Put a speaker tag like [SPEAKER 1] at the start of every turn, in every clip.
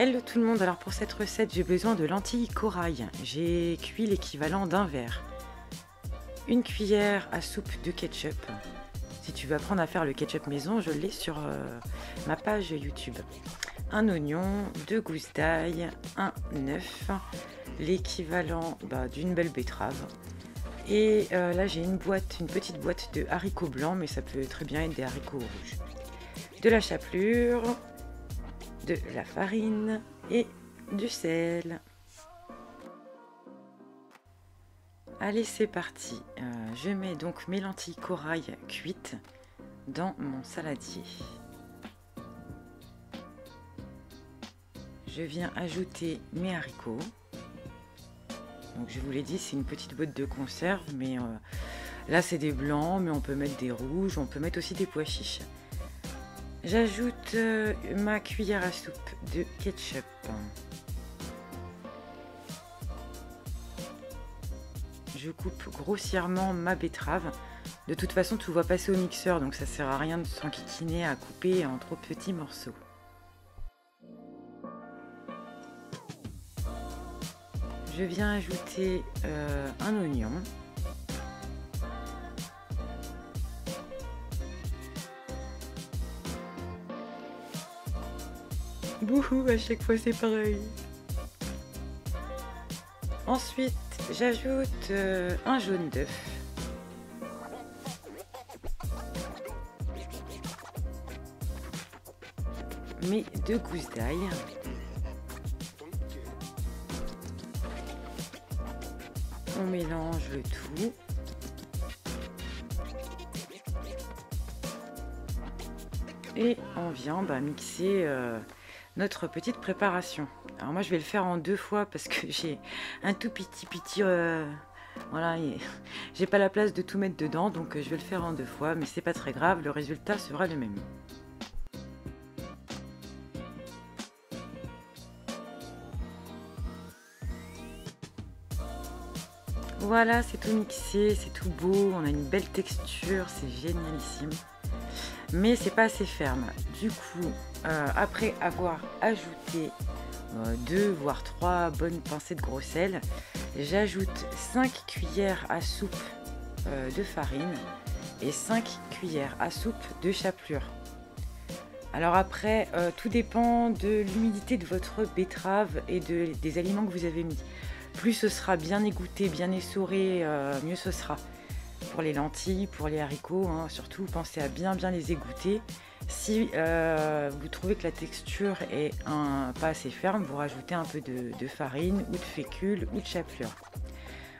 [SPEAKER 1] Hello tout le monde, alors pour cette recette j'ai besoin de lentilles corail. J'ai cuit l'équivalent d'un verre. Une cuillère à soupe de ketchup. Si tu veux apprendre à faire le ketchup maison, je l'ai sur ma page YouTube. Un oignon, 2 gousses d'ail, un œuf, l'équivalent d'une belle betterave. Et là j'ai une petite boîte de haricots blancs, mais ça peut très bien être des haricots rouges. De la chapelure, de la farine et du sel. Allez, c'est parti. Je mets donc mes lentilles corail cuites dans mon saladier. Je viens ajouter mes haricots. Donc je vous l'ai dit, c'est une petite boîte de conserve, mais là c'est des blancs, mais on peut mettre des rouges, on peut mettre aussi des pois chiches. J'ajoute ma cuillère à soupe de ketchup. Je coupe grossièrement ma betterave. De toute façon, tout va passer au mixeur, donc ça sert à rien de s'enquiquiner à couper en trop petits morceaux. Je viens ajouter un oignon. Bouhou, à chaque fois c'est pareil. Ensuite, j'ajoute un jaune d'œuf. Mes 2 gousses d'ail. On mélange le tout. Et on vient mixer notre petite préparation. Alors moi je vais le faire en 2 fois parce que j'ai un tout petit voilà, j'ai pas la place de tout mettre dedans, donc je vais le faire en 2 fois, mais c'est pas très grave, le résultat sera le même. Voilà, c'est tout mixé, c'est tout beau, on a une belle texture, c'est génialissime. Mais c'est pas assez ferme. Du coup, après avoir ajouté 2 voire 3 bonnes pincées de gros sel, j'ajoute 5 cuillères à soupe de farine et 5 cuillères à soupe de chapelure. Alors après, tout dépend de l'humidité de votre betterave et des aliments que vous avez mis. Plus ce sera bien égoutté, bien essoré, mieux ce sera. Pour les lentilles, pour les haricots, surtout pensez à bien les égoutter. Si vous trouvez que la texture est pas assez ferme, vous rajoutez un peu de farine ou de fécule ou de chapelure.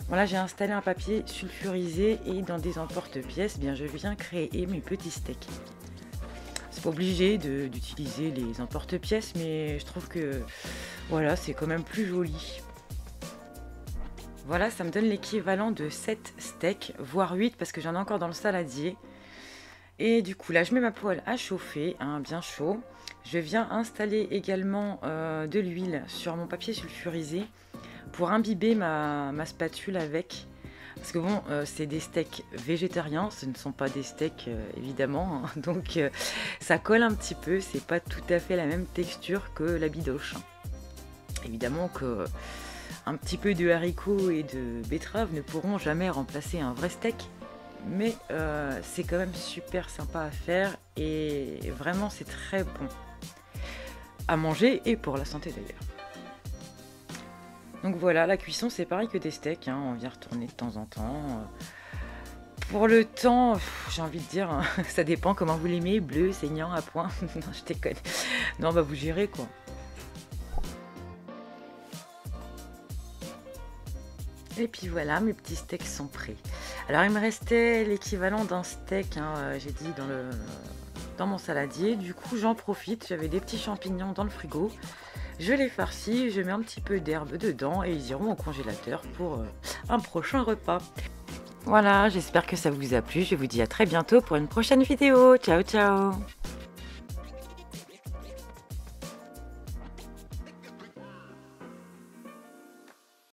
[SPEAKER 1] Voilà, j'ai installé un papier sulfurisé et dans des emporte-pièces, je viens créer mes petits steaks. C'est pas obligé d'utiliser les emporte-pièces, mais je trouve que voilà, c'est quand même plus joli. Voilà, ça me donne l'équivalent de 7 steaks, voire 8 parce que j'en ai encore dans le saladier. Et du coup, là, je mets ma poêle à chauffer, bien chaud. Je viens installer également de l'huile sur mon papier sulfurisé pour imbiber ma spatule avec. Parce que bon, c'est des steaks végétariens, ce ne sont pas des steaks évidemment. Donc ça colle un petit peu, c'est pas tout à fait la même texture que la bidoche. Évidemment que un petit peu de haricots et de betterave ne pourront jamais remplacer un vrai steak, mais c'est quand même super sympa à faire et vraiment c'est très bon à manger et pour la santé d'ailleurs. Donc voilà, la cuisson c'est pareil que des steaks, on vient retourner de temps en temps. Pour le temps, j'ai envie de dire, ça dépend comment vous l'aimez, bleu, saignant, à point. Non, je déconne. Non, vous gérez quoi. Et puis voilà, mes petits steaks sont prêts. Alors il me restait l'équivalent d'un steak, j'ai dit dans mon saladier. Du coup j'en profite, j'avais des petits champignons dans le frigo. Je les farcis, je mets un petit peu d'herbe dedans et ils iront au congélateur pour un prochain repas. Voilà, j'espère que ça vous a plu. Je vous dis à très bientôt pour une prochaine vidéo. Ciao ciao.